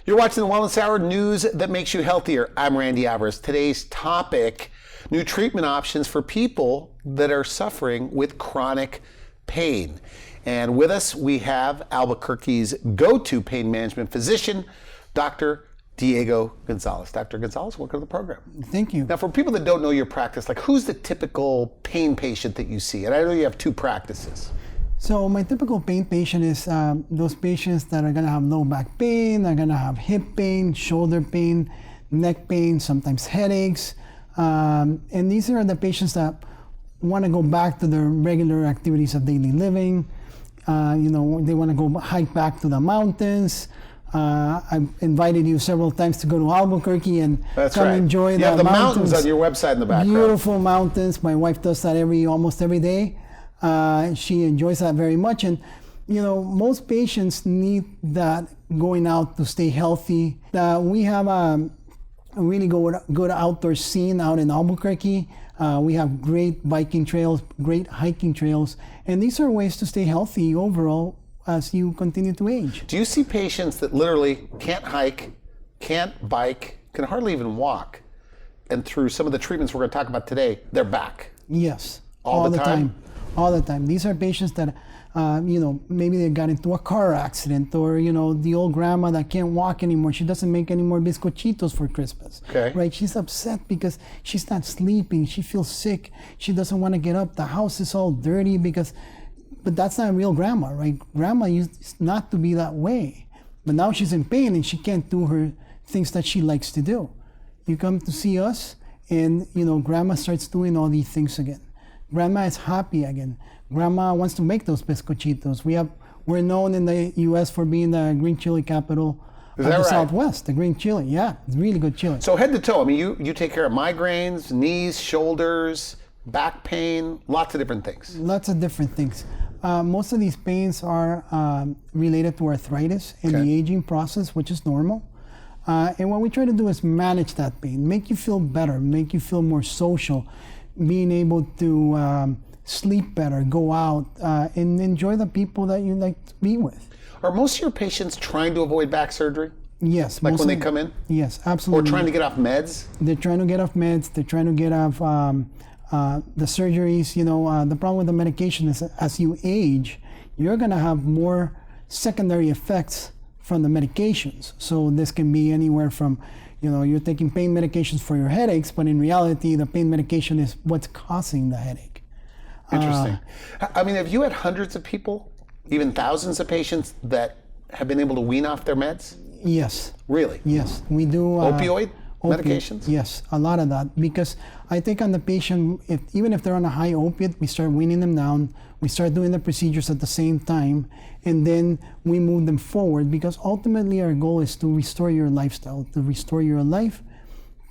You're watching the Wellness Hour, news that makes you healthier. I'm Randy Alvarez. Today's topic, new treatment options for people that are suffering with chronic pain. And with us, we have Albuquerque's go-to pain management physician, Dr. Diego Gonzalez. Dr. Gonzalez, welcome to the program. Thank you. Now, for people that don't know your practice, like who's the typical pain patient that you see? And I know you have two practices. So my typical pain patient is those patients that are gonna have low back pain, are gonna have hip pain, shoulder pain, neck pain, sometimes headaches. And these are the patients that wanna go back to their regular activities of daily living. They wanna go hike back to the mountains. I've invited you several times to go to Albuquerque and enjoy the mountains on your website in the background. Beautiful mountains. My wife does that almost every day. She enjoys that very much, and most patients need that going out to stay healthy. We have a really good outdoor scene out in Albuquerque. We have great biking trails, great hiking trails, and these are ways to stay healthy overall as you continue to age. Do you see patients that literally can't hike, can't bike, can hardly even walk, and through some of the treatments we're going to talk about today, they're back? Yes, all the time. All the time. These are patients that, maybe they got into a car accident, or the old grandma that can't walk anymore. She doesn't make any more bizcochitos for Christmas. Okay. Right? She's upset because she's not sleeping. She feels sick. She doesn't want to get up. The house is all dirty but that's not real grandma, right? Grandma used not to be that way, but now she's in pain and she can't do her things that she likes to do. You come to see us, and grandma starts doing all these things again. Grandma is happy again. Grandma wants to make those bizcochitos. We're known in the U.S. for being the green chili capital of the Southwest. The green chili, yeah, it's really good chili. So head to toe, I mean, you take care of migraines, knees, shoulders, back pain, lots of different things. Lots of different things. Most of these pains are related to arthritis and the aging process, which is normal. And what we try to do is manage that pain, make you feel better, make you feel more social, being able to sleep better, go out, and enjoy the people that you like to be with. Are most of your patients trying to avoid back surgery? Yes. Like when they come in? Yes, absolutely. Or trying to get off meds? They're trying to get off meds. They're trying to get off the surgeries. The problem with the medication is as you age, you're going to have more secondary effects from the medications. So this can be anywhere from you're taking pain medications for your headaches, but in reality, the pain medication is what's causing the headache. Interesting. I mean, have you had hundreds of people, even thousands of patients that have been able to wean off their meds? Yes. Really? Yes, we do. Opioid medications? Yes, a lot of that. Because I think on the patient, even if they're on a high opiate, we start weaning them down. We start doing the procedures at the same time, and then we move them forward, because ultimately our goal is to restore your lifestyle, to restore your life,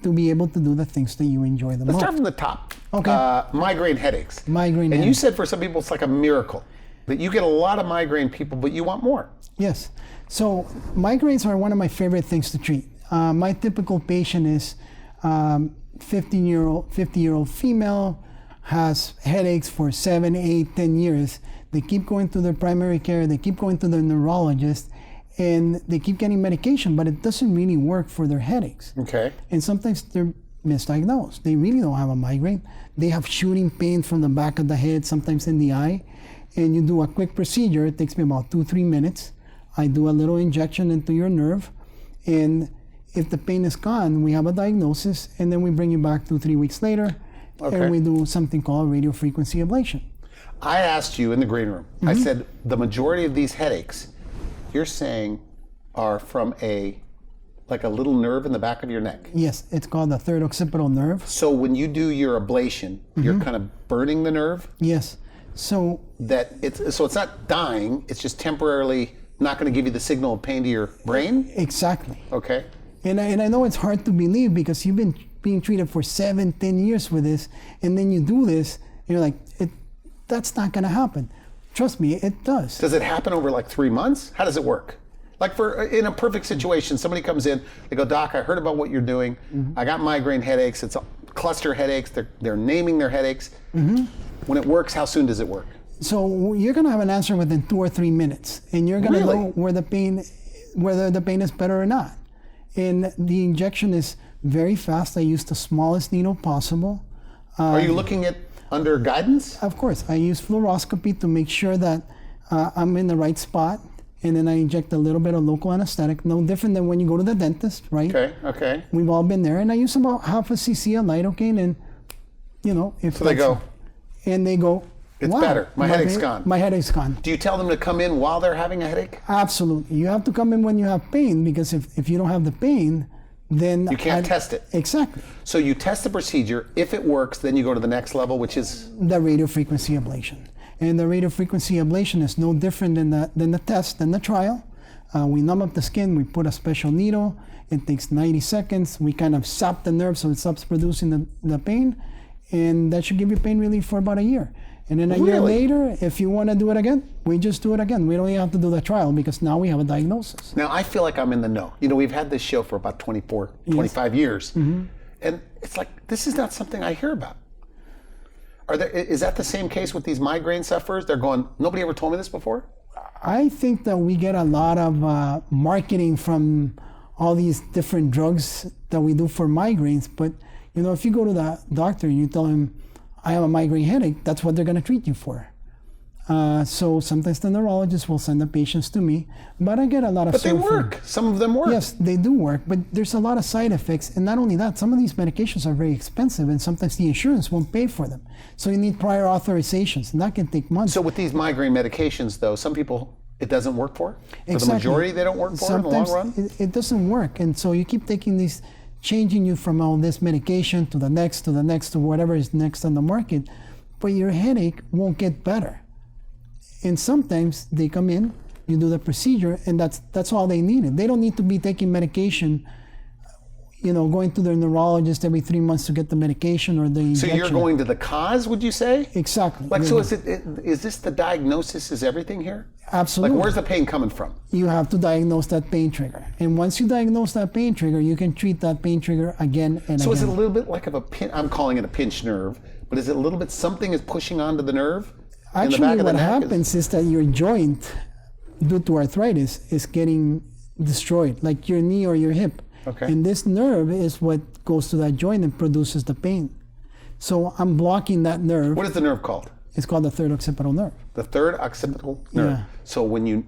to be able to do the things that you enjoy the most. Let's start from the top. Okay. Migraine headaches. Migraine And headaches. you said for some people it's like a miracle, that you get a lot of migraine people, but you want more. Yes. So migraines are one of my favorite things to treat. My typical patient is 50-year-old female, has headaches for 7, 8, 10 years. They keep going to their primary care, they keep going to their neurologist, and they keep getting medication, but it doesn't really work for their headaches. Okay. And sometimes they're misdiagnosed. They really don't have a migraine. They have shooting pain from the back of the head, sometimes in the eye. And you do a quick procedure. It takes me about 2-3 minutes. I do a little injection into your nerve, and if the pain is gone, we have a diagnosis, and then we bring you back 2-3 weeks later, and we do something called radiofrequency ablation. I asked you in the green room, I said the majority of these headaches, you're saying, are from a little nerve in the back of your neck. Yes, it's called the third occipital nerve. So when you do your ablation, you're kind of burning the nerve? Yes. So it's not dying, it's just temporarily not going to give you the signal of pain to your brain? Exactly. Okay. And I know it's hard to believe, because you've been being treated for 7-10 years with this, and then you do this, and you're like, that's not going to happen. Trust me, it does. Does it happen over like 3 months? How does it work? Like in a perfect situation, somebody comes in, they go, Doc, I heard about what you're doing. I got migraine headaches. It's cluster headaches. They're naming their headaches. When it works, how soon does it work? So you're going to have an answer within 2 or 3 minutes, and you're going to know whether the pain is better or not. And the injection is very fast. I use the smallest needle possible. Are you looking at under guidance? Of course, I use fluoroscopy to make sure that I'm in the right spot. And then I inject a little bit of local anesthetic, no different than when you go to the dentist, right? Okay. We've all been there. And I use about half a cc of lidocaine, and if So they go, and they go, it's wow, better. My headache's gone. My headache's gone. Do you tell them to come in while they're having a headache? Absolutely. You have to come in when you have pain, because if you don't have the pain, then You can't test it. Exactly. So you test the procedure. If it works, then you go to the next level, which is? The radiofrequency ablation. And the radiofrequency ablation is no different than the test, than the trial. We numb up the skin, we put a special needle, it takes 90 seconds, we kind of sap the nerve so it stops producing the pain, and that should give you pain relief for about a year. And then a year later, if you want to do it again, we just do it again. We don't even have to do the trial, because now we have a diagnosis. Now, I feel like I'm in the know. We've had this show for about 24, 25 years, and it's like, this is not something I hear about. Is that the same case with these migraine sufferers? They're going, nobody ever told me this before? I think that we get a lot of marketing from all these different drugs that we do for migraines. But, if you go to the doctor and you tell him, I have a migraine headache, that's what they're going to treat you for. So sometimes the neurologist will send the patients to me, but I get a lot of. But they work. Some of them work. Yes, they do work, but there's a lot of side effects, and not only that, some of these medications are very expensive, and sometimes the insurance won't pay for them. So you need prior authorizations, and that can take months. So with these migraine medications, though, some people it doesn't work for. Exactly. For the majority, they don't work for in the long run. It doesn't work, and so you keep taking these, changing you from all this medication to the next, to whatever is next on the market, but your headache won't get better. And sometimes they come in, you do the procedure, and that's all they needed. They don't need to be taking medication, going to their neurologist every 3 months to get the medication or the injection. So you're going to the cause, would you say? Exactly. So is this the diagnosis is everything here? Absolutely. Where's the pain coming from? You have to diagnose that pain trigger. And once you diagnose that pain trigger, you can treat that pain trigger again and again. So is it a little bit like I'm calling it a pinched nerve, but is it a little bit something is pushing onto the nerve? Actually, what happens is that your joint, due to arthritis, is getting destroyed, like your knee or your hip. Okay. And this nerve is what goes to that joint and produces the pain. So I'm blocking that nerve. What is the nerve called? It's called the third occipital nerve. The third occipital nerve. Yeah. So when you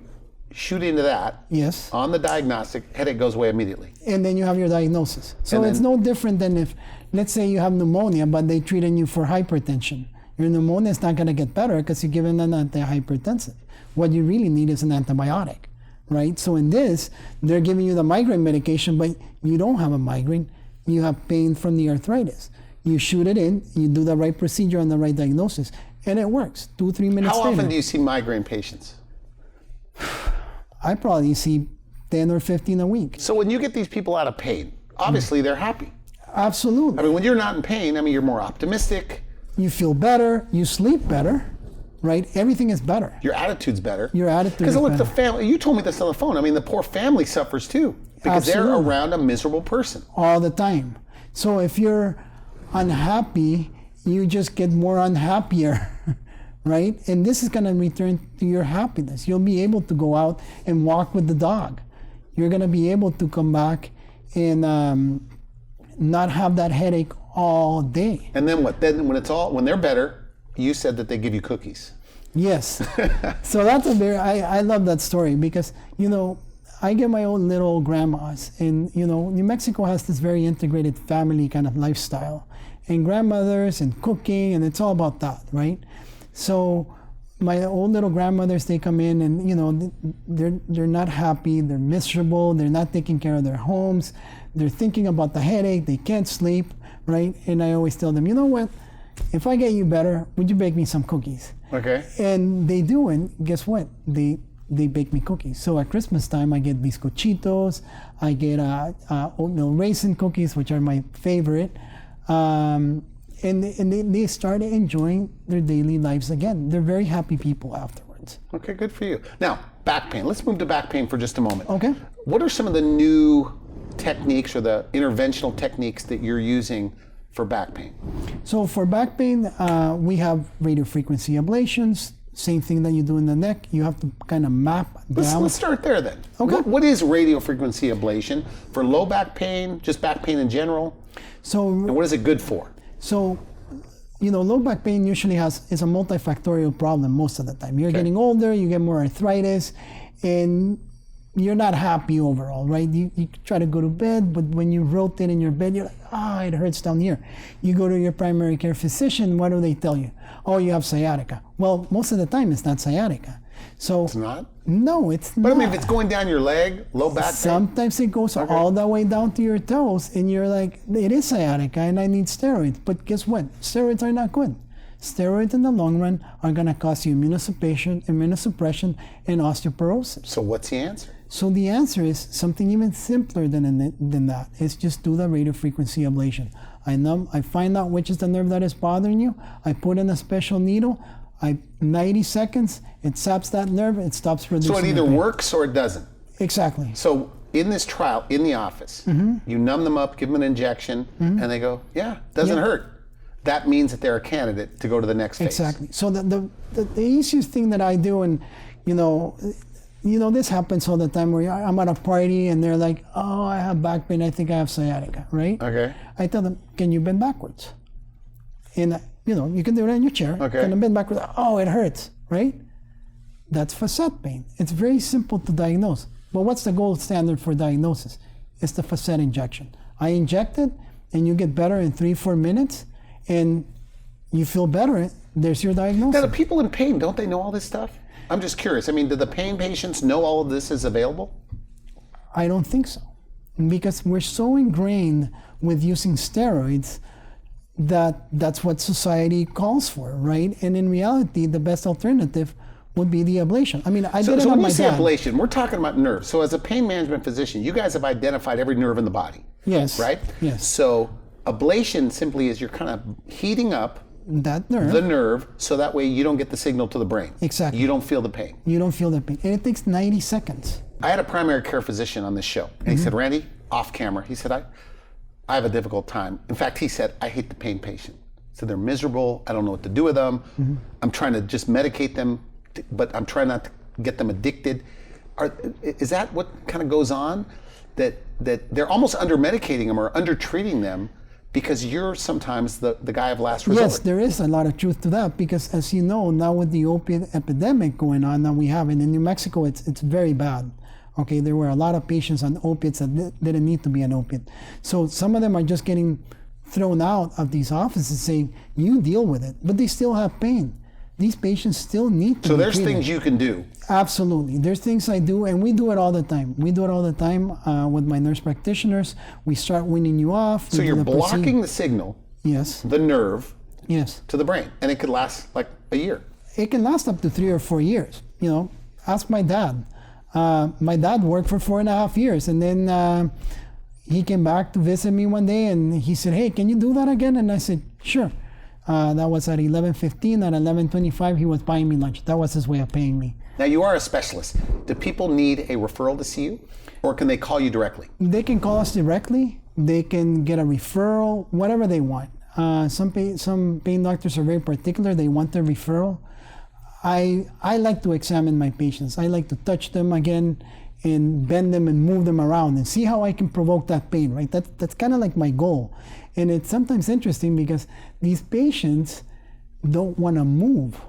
shoot into that, yes, on the diagnostic, headache goes away immediately. And then you have your diagnosis. So it's no different than if, let's say you have pneumonia, but they treated you for hypertension. Your pneumonia is not going to get better because you're given an antihypertensive. What you really need is an antibiotic, right? So in this, they're giving you the migraine medication, but you don't have a migraine. You have pain from the arthritis. You shoot it in, you do the right procedure and the right diagnosis, and it works. 2-3 minutes later. How often do you see migraine patients? I probably see 10 or 15 a week. So when you get these people out of pain, obviously they're happy. Absolutely. I mean, when you're not in pain, you're more optimistic. You feel better, you sleep better, right? Everything is better. Your attitude's better. Your attitude is Because look, better. the family, you told me this on the phone. The poor family suffers too. Because they're around a miserable person. All the time. So if you're unhappy, you just get more unhappier, right? And this is going to return to your happiness. You'll be able to go out and walk with the dog. You're going to be able to come back and not have that headache all day. And then what? Then when they're better, you said that they give you cookies. Yes. So that's I love that story because, I get my own little grandmas, and New Mexico has this very integrated family kind of lifestyle, and grandmothers and cooking, and it's all about that, right? So my old little grandmothers, they come in and they're not happy, they're miserable, they're not taking care of their homes, they're thinking about the headache, they can't sleep, right? And I always tell them, you know what? If I get you better, would you bake me some cookies? Okay. And they do, and guess what? They bake me cookies. So at Christmas time, I get bizcochitos, I get oatmeal raisin cookies, which are my favorite, and they start enjoying their daily lives again. They're very happy people afterwards. Okay, good for you. Now, back pain. Let's move to back pain for just a moment. Okay. What are some of the new techniques or the interventional techniques that you're using for back pain? So for back pain, we have radiofrequency ablations, Same thing that you do in the neck. You have to kind of map down. Let's start there then. Okay. What is radiofrequency ablation for low back pain, just back pain in general? So, And what is it good for? so, low back pain usually is a multifactorial problem most of the time. You're getting older, you get more arthritis, and you're not happy overall, right? You try to go to bed, but when you rotate in your bed, you're like, it hurts down here. You go to your primary care physician, what do they tell you? Oh, you have sciatica. Well, most of the time it's not sciatica. So It's not? no, it's not. But I mean, if it's going down your leg, low back pain? Sometimes it goes all the way down to your toes, and you're like, it is sciatica, and I need steroids. But guess what? Steroids are not good. Steroids in the long run are going to cause you immunosuppression, and osteoporosis. So what's the answer? So the answer is something even simpler than that. It's just do the radiofrequency ablation. I find out which is the nerve that is bothering you. I put in a special needle. 90 seconds, it saps that nerve, it stops producing. So it either works or it doesn't. Exactly. So in this trial, in the office, you numb them up, give them an injection, and they go, yeah, doesn't hurt. That means that they're a candidate to go to the next phase. Exactly. So the easiest thing that I do, and this happens all the time where I'm at a party and they're like, oh, I have back pain, I think I have sciatica, right? Okay. I tell them, can you bend backwards? And you can do it in your chair. Okay. Can you bend backwards? Oh, it hurts, right? That's facet pain. It's very simple to diagnose. But what's the gold standard for diagnosis? It's the facet injection. I inject it and you get better in 3-4 minutes and you feel better. There's your diagnosis. Now, the people in pain, don't they know all this stuff? I'm just curious. I mean, do the pain patients know all of this is available? I don't think so. Because we're so ingrained with using steroids that's what society calls for, right? And in reality, the best alternative would be the ablation. I mean, I did it on my dad. So when we say ablation, we're talking about nerves. So as a pain management physician, you guys have identified every nerve in the body. Yes. Right? Yes. So ablation simply is you're kind of heating up that nerve. the nerve so that way you don't get the signal to the brain. Exactly. You don't feel the pain. You don't feel the pain. And it takes 90 seconds. I had a primary care physician on this show, and he said, Randy, off camera, he said, I have a difficult time. In fact, he said, I hate the pain patient. So they're miserable. I don't know what to do with them. I'm trying to just medicate them, but I'm trying not to get them addicted. Is that what kind of goes on? That they're almost under-medicating them or under-treating them because you're sometimes the guy of last resort. Yes, there is a lot of truth to that because as you know, now with the opiate epidemic going on that we have, and in New Mexico, it's very bad. Okay, there were a lot of patients on opiates that didn't need to be an opiate. So some of them are just getting thrown out of these offices saying, you deal with it, but they still have pain. These patients still need to be there's treated. things you can do. Absolutely. There's things I do, and we do it all the time. We do it all the time with my nurse practitioners. We start weaning you off. So you're blocking the signal, yes, the nerve, yes, to the brain, and it could last like a year. It can last up to 3 or 4 years. Ask my dad. My dad worked for 4.5 years, and then he came back to visit me one day, and he said, hey, can you do that again? And I said, sure. That was at 11:15. At 11:25, he was buying me lunch. That was his way of paying me. Now, you are a specialist. Do people need a referral to see you, or can they call you directly? They can call us directly. They can get a referral, whatever they want. Some pain doctors are very particular. They want their referral. I like to examine my patients. I like to touch them again and bend them and move them around and see how I can provoke that pain, right? That's kind of like my goal. And it's sometimes interesting because these patients don't want to move,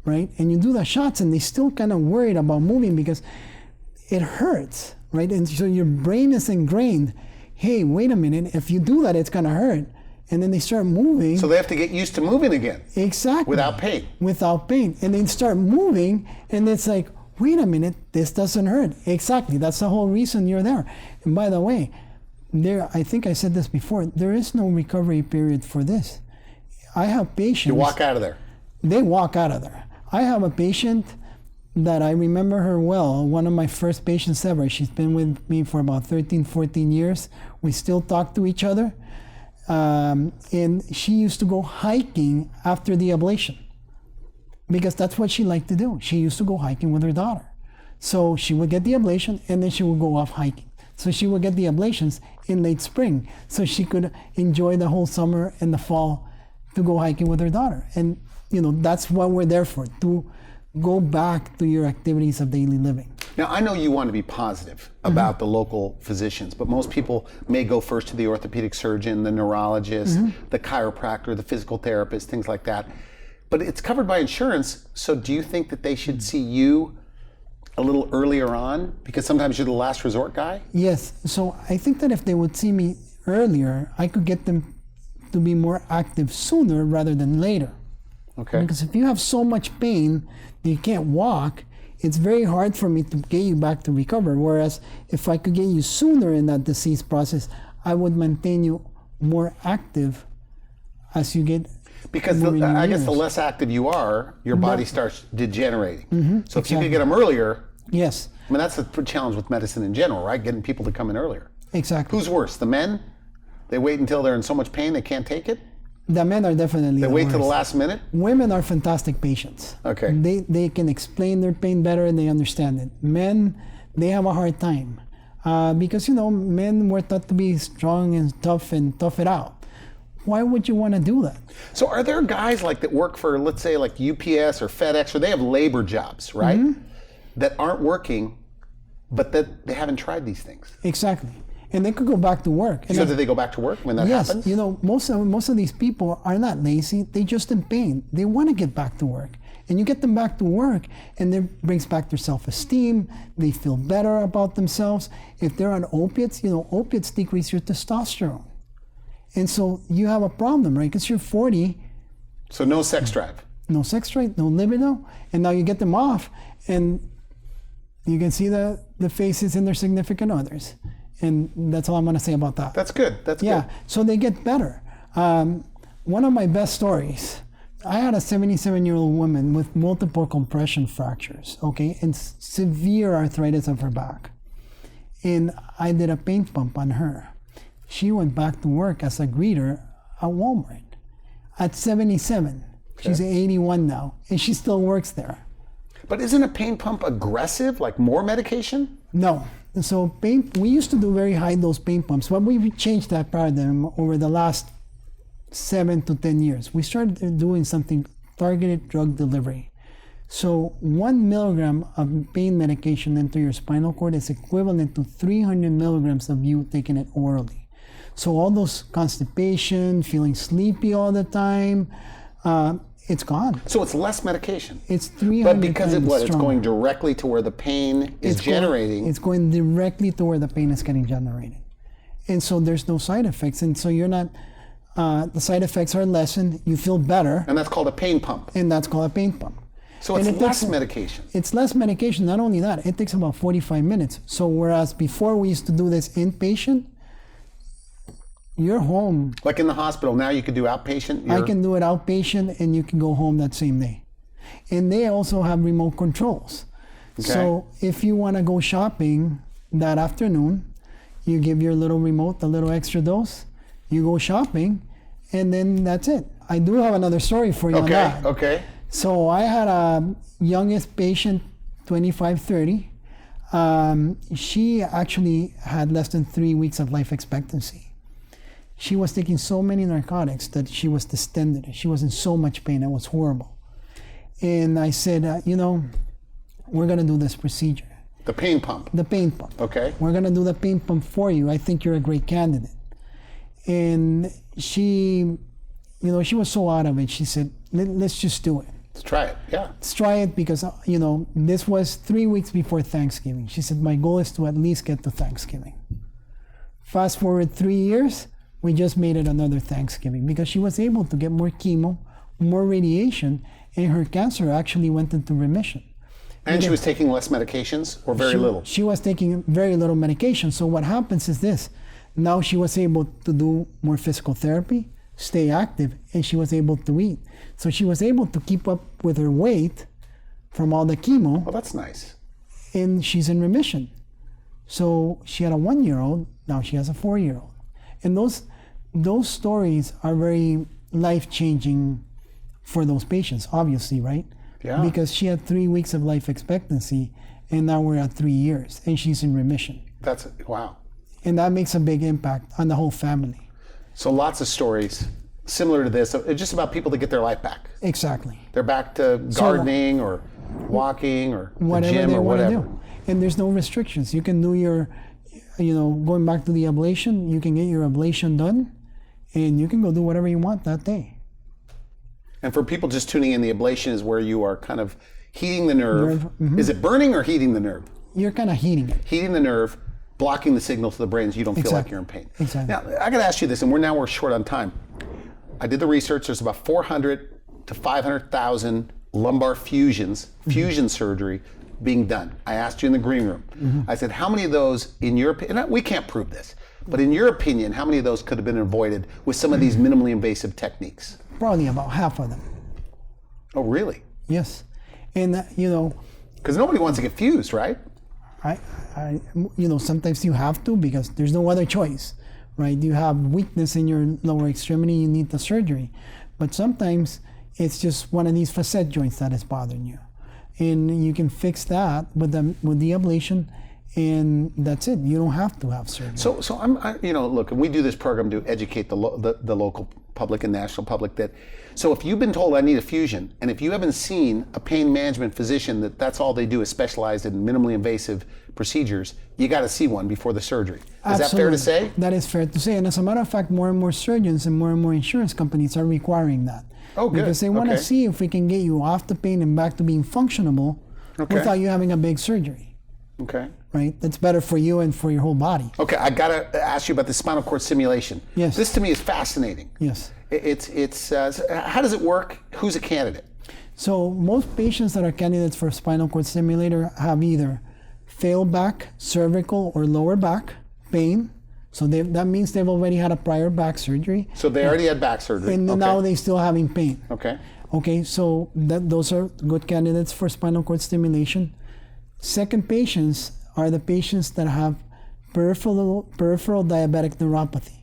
right? And you do the shots and they still kind of worried about moving because it hurts, right? And so your brain is ingrained, hey, wait a minute, if you do that, it's going to hurt. And then they start moving. So they have to get used to moving again. Exactly. Without pain. Without pain. And they start moving and it's like, wait a minute, this doesn't hurt. Exactly. That's the whole reason you're there. And by the way, I think I said this before, there is no recovery period for this. I have patients. You walk out of there. They walk out of there. I have a patient that I remember her well, one of my first patients ever. She's been with me for about 13, 14 years. We still talk to each other. And she used to go hiking after the ablation because that's what she liked to do. She used to go hiking with her daughter. So she would get the ablation and then she would go off hiking. So she would get the ablations in late spring so she could enjoy the whole summer and the fall to go hiking with her daughter. And that's what we're there for, to go back to your activities of daily living. Now, I know you want to be positive about the local physicians, but most people may go first to the orthopedic surgeon, the neurologist, the chiropractor, the physical therapist, things like that. But it's covered by insurance, so do you think that they should see you a little earlier on? Because sometimes you're the last resort guy? Yes, so I think that if they would see me earlier, I could get them to be more active sooner rather than later. Okay. Because if you have so much pain that you can't walk, it's very hard for me to get you back to recover. Whereas if I could get you sooner in that disease process, I would maintain you more active as you get. Because I guess the less active you are, your body starts degenerating. So if you could get them earlier, yes, I mean, that's the challenge with medicine in general, right? Getting people to come in earlier. Exactly. Who's worse, the men? They wait until they're in so much pain they can't take it? The men are definitely They the wait worst. till the last minute? Women are fantastic patients. Okay. They can explain their pain better and they understand it. Men, they have a hard time because, men were taught to be strong and tough it out. Why would you want to do that? So are there guys like that work for, let's say, like UPS or FedEx, or they have labor jobs, right? That aren't working, but that they haven't tried these things? Exactly. And they could go back to work. And So do they go back to work when that yes, happens? most of these people are not lazy. They just in pain. They want to get back to work. And you get them back to work, and it brings back their self-esteem. They feel better about themselves. If they're on opiates, opiates decrease your testosterone. And so you have a problem, right? Because you're 40. So no sex drive. No sex drive, no libido. And now you get them off, and you can see the faces in their significant others. And that's all I'm going to say about that. That's good. That's Yeah, good. so they get better. One of my best stories, I had a 77-year-old woman with multiple compression fractures, okay, and severe arthritis of her back. And I did a pain pump on her. She went back to work as a greeter at Walmart at 77. Okay. She's 81 now, and she still works there. But isn't a pain pump aggressive, like more medication? No. So we used to do very high dose pain pumps, but we've changed that paradigm over the last 7 to 10 years. We started doing something targeted drug delivery. So 1 milligram of pain medication into your spinal cord is equivalent to 300 milligrams of you taking it orally. So all those constipation, feeling sleepy all the time, it's gone. So it's less medication. It's 300 But because times it's stronger. going directly to where the pain is generating. It's going directly to where the pain is getting generated. And so there's no side effects. And so you're not, the side effects are lessened, you feel better, And that's called a pain pump. and that's called a pain pump. So And it's it less takes- medication. It's less medication, not only that, it takes about 45 minutes. So whereas before we used to do this inpatient, you're home. Like in the hospital, now you can do outpatient. I can do it outpatient and you can go home that same day. And they also have remote controls. Okay. So if you want to go shopping that afternoon, you give your little remote a little extra dose, you go shopping, and then that's it. I do have another story for you on Okay, that. okay. So I had a youngest patient, 25, 30. She actually had less than 3 weeks of life expectancy. She was taking so many narcotics that she was distended. She was in so much pain. It was horrible. And I said, we're going to do this procedure. The pain pump. The pain pump. Okay. We're going to do the pain pump for you. I think you're a great candidate. And she, she was so out of it. She said, let's just do it. Let's try it. Yeah. Let's try it because, this was 3 weeks before Thanksgiving. She said, my goal is to at least get to Thanksgiving. Fast forward 3 years, we just made it another Thanksgiving because she was able to get more chemo, more radiation, and her cancer actually went into remission. And she was taking less medications or very little? She was taking very little medication. So what happens is this. Now she was able to do more physical therapy, stay active, and she was able to eat. So she was able to keep up with her weight from all the chemo. Well, that's nice. And she's in remission. So she had a 1-year-old, now she has a 4-year-old. And those stories are very life-changing for those patients, obviously, right? Yeah. Because she had 3 weeks of life expectancy, and now we're at 3 years, and she's in remission. Wow. And that makes a big impact on the whole family. So lots of stories similar to this. It's just about people to get their life back. Exactly. They're back to gardening or walking or the whatever gym they or want to whatever. do. And there's no restrictions. You can do your, going back to the ablation, you can get your ablation done, and you can go do whatever you want that day. And for people just tuning in, the ablation is where you are kind of heating the nerve. Mm-hmm. Is it burning or heating the nerve? You're kind of heating it. Heating the nerve, blocking the signal to the brain so you don't feel like Exactly. you're in pain. Exactly. Now, I got to ask you this, and we're short on time. I did the research. There's about 400 to 500,000 lumbar fusion surgery being done. I asked you in the green room. I said, how many of those, in your opinion, we can't prove this, but in your opinion, how many of those could have been avoided with some of these minimally invasive techniques? Probably about half of them. Oh, really? Yes. And, Because nobody wants to get fused, right? sometimes you have to because there's no other choice, right? You have weakness in your lower extremity, you need the surgery. But sometimes it's just one of these facet joints that is bothering you. And you can fix that with the ablation, and that's it. You don't have to have surgery. So look, and we do this program to educate the local public and national public that, so if you've been told I need a fusion, and if you haven't seen a pain management physician that's all they do is specialized in minimally invasive procedures, you got to see one before the surgery. Is that fair to say? That is fair to say. And as a matter of fact, more and more surgeons and more insurance companies are requiring that. Oh, good. Because they want to Okay. see if we can get you off the pain and back to being functionable without you having a big surgery. Okay. Right? That's better for you and for your whole body. Okay, I got to ask you about the spinal cord stimulation. Yes. This to me is fascinating. Yes. It's how does it work? Who's a candidate? So most patients that are candidates for spinal cord stimulator have either failed back, cervical, or lower back pain. So that means they've already had a prior back surgery. So they already had back surgery. And Okay. now they're still having pain. Okay. Okay, so those are good candidates for spinal cord stimulation. Second patients are the patients that have peripheral diabetic neuropathy.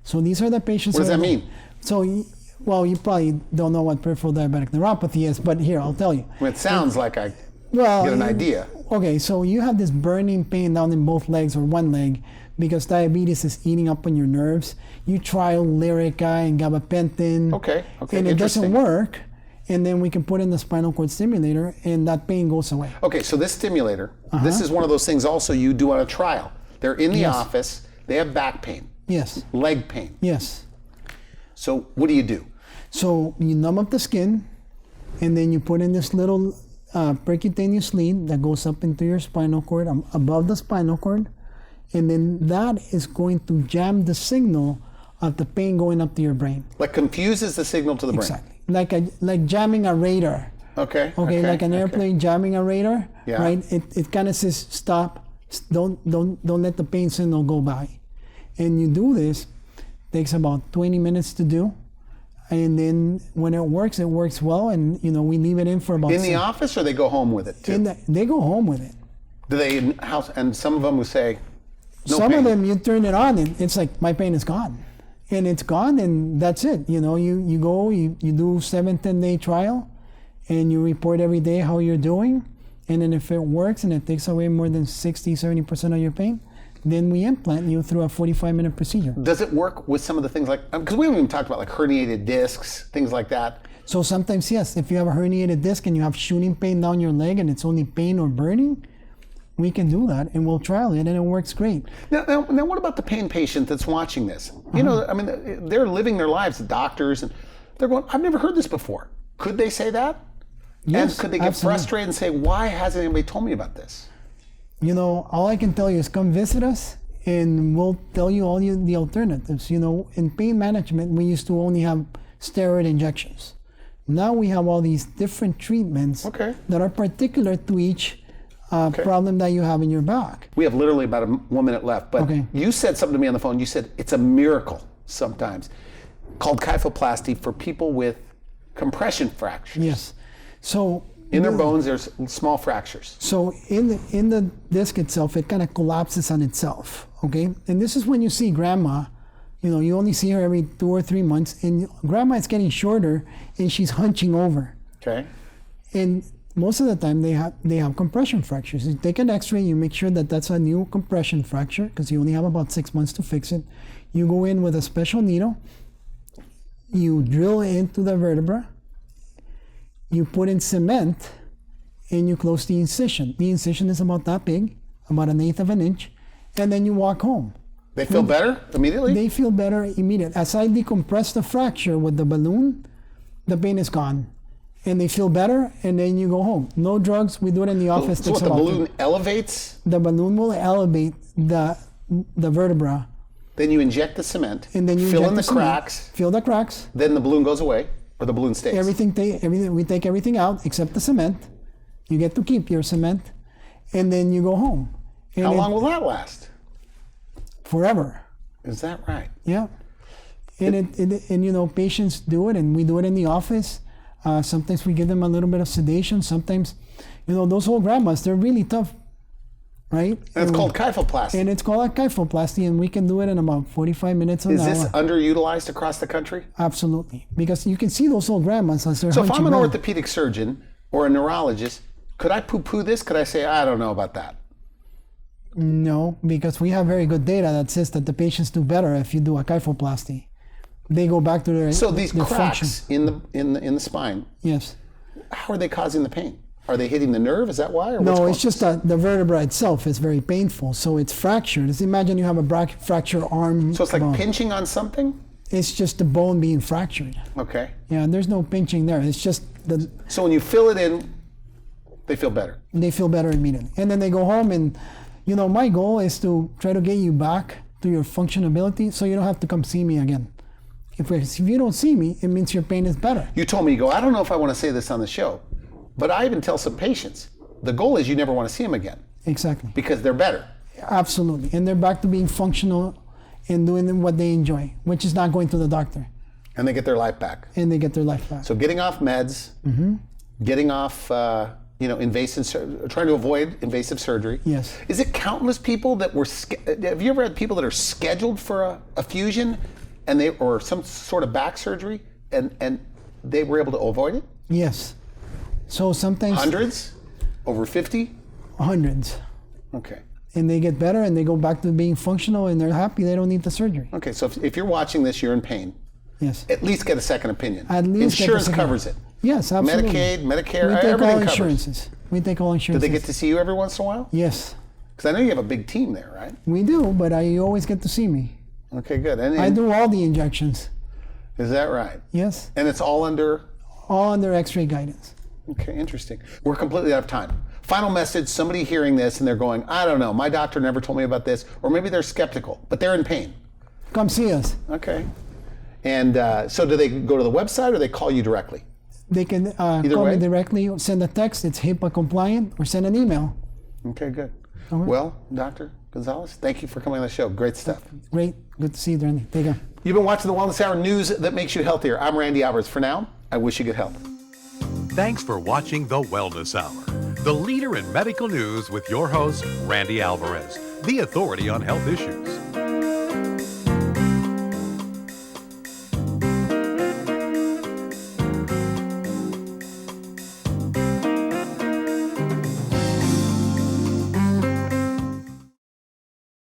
So these are the patients. What does that mean? So, you probably don't know what peripheral diabetic neuropathy is, but here, I'll tell you. Well, it sounds like I Well, get an idea. Okay, so you have this burning pain down in both legs or one leg because diabetes is eating up on your nerves. You try Lyrica and gabapentin. Okay, And it doesn't interesting. work. And then we can put in the spinal cord stimulator and that pain goes away. Okay, so this stimulator, this is one of those things also you do on a trial. They're in the Yes. office, they have back pain, Yes, leg pain. yes. So what do you do? So you numb up the skin and then you put in this little percutaneous lead that goes up into your spinal cord, above the spinal cord. And then that is going to jam the signal of the pain going up to your brain. Like confuses the signal to the brain. Exactly. Like jamming a radar. Okay. Okay, like an airplane jamming a radar. Yeah. Right? It kind of says stop. Don't let the pain signal go by. And you do this, takes about 20 minutes to do. And then when it works well, and we leave it in for about In the office, or they go home with it too? they go home with it. Do they in house? And some of them will say, no Some pain. of them you turn it on and it's like my pain is gone. And it's gone and that's it. You go, you do 7-10 day trial and you report every day how you're doing. And then if it works and it takes away more than 60-70% of your pain, then we implant you through a 45-minute procedure. Does it work with some of the things like, because we haven't even talked about like herniated discs, things like that. So sometimes, yes, if you have a herniated disc and you have shooting pain down your leg and it's only pain or burning, we can do that and we'll trial it and it works great. Now what about the pain patient that's watching this? They're living their lives, the doctors, and they're going, I've never heard this before. Could they say that? Yes, And could they get absolutely. frustrated and say, why hasn't anybody told me about this? All I can tell you is come visit us and we'll tell you all the alternatives. In pain management, we used to only have steroid injections. Now we have all these different treatments that are particular to each problem that you have in your back. We have literally about 1 minute left, but you said something to me on the phone. You said it's a miracle sometimes called kyphoplasty for people with compression fractures. Yes. So in their bones, there's small fractures. So in the disc itself, it kind of collapses on itself. Okay, and this is when you see grandma. You only see her every 2 or 3 months, and grandma is getting shorter, and she's hunching over. Okay. And most of the time, they have compression fractures. You take an X-ray, you make sure that that's a new compression fracture, because you only have about 6 months to fix it. You go in with a special needle. You drill into the vertebra. You put in cement, and you close the incision. The incision is about that big, about 1/8 of an inch, and then you walk home. They feel better immediately? They feel better immediately. As I decompress the fracture with the balloon, the pain is gone. And they feel better, and then you go home. No drugs. We do it in the office. So what, the balloon elevates? The balloon will elevate the vertebra. Then you inject the cement, And then you fill inject in the cement, cracks, fill the cracks. then the balloon goes away, or the balloon stays? We take everything out except the cement. You get to keep your cement, and then you go home. And How long will that last? Forever. Is that right? Yeah. And you know, patients do it, and we do it in the office. Sometimes we give them a little bit of sedation. Sometimes, you know, those old grandmas, they're really tough, right? And it's called kyphoplasty. And it's called a kyphoplasty, and we can do it in about 45 minutes an Is hour. this underutilized across the country? Absolutely. Because you can see those old grandmas as they're So if I'm an hunching down. orthopedic surgeon or a neurologist, could I poo-poo this? Could I say, I don't know about that? No, because we have very good data that says that the patients do better if you do a kyphoplasty. They go back to their So these their cracks function. in the spine, Yes. how are they causing the pain? Are they hitting the nerve? Is that why? Or No, it's just that the vertebra itself is very painful, so it's fractured. Just imagine you have a fractured arm. So it's like bone. pinching on something? It's just the bone being fractured. Okay. Yeah, there's no pinching there. It's just So when you fill it in, they feel better. they feel better immediately. And then they go home, and you know, my goal is to try to get you back to your functionability so you don't have to come see me again. If you don't see me, it means your pain is better. You told me, you go, I don't know if I want to say this on the show, but I even tell some patients, the goal is you never want to see them again Exactly. because they're better. Absolutely. And they're back to being functional and doing what they enjoy, which is not going to the doctor. And they get their life back. And they get their life back. So getting off meds, getting off, trying to avoid invasive surgery. Yes. Is it countless people that were, have you ever had people that are scheduled for a fusion or some sort of back surgery and they were able to avoid it? Yes. So sometimes Hundreds? Over 50? hundreds. Okay. And they get better and they go back to being functional and they're happy. They don't need the surgery. Okay, so if you're watching this, you're in pain. Yes. At least get a second opinion. At least get Insurance the second- covers it. Yes, absolutely. Medicaid, Medicare, We take everything all covers. insurances. We take all Do insurances. they get to see you every once in a while? Yes. Because I know you have a big team there, right? We do, but you always get to see me. Okay, good. And I do all the injections. Is that right? Yes. And it's all under. All under X-ray guidance. Okay, interesting. We're completely out of time. Final message, somebody hearing this and they're going, I don't know, my doctor never told me about this, or maybe they're skeptical, but they're in pain. Come see us. Okay. And so do they go to the website or they call you directly? They can call way? me directly, send a text, it's HIPAA compliant, or send an email. Okay, good. right. Well, Dr. Gonzalez, thank you for coming on the show. Great stuff. Great. Good to see you, Randy. Take care. You've been watching the Wellness Hour, news that makes you healthier. I'm Randy Alvarez. For now, I wish you good health. Thanks for watching The Wellness Hour, the leader in medical news with your host, Randy Alvarez, the authority on health issues.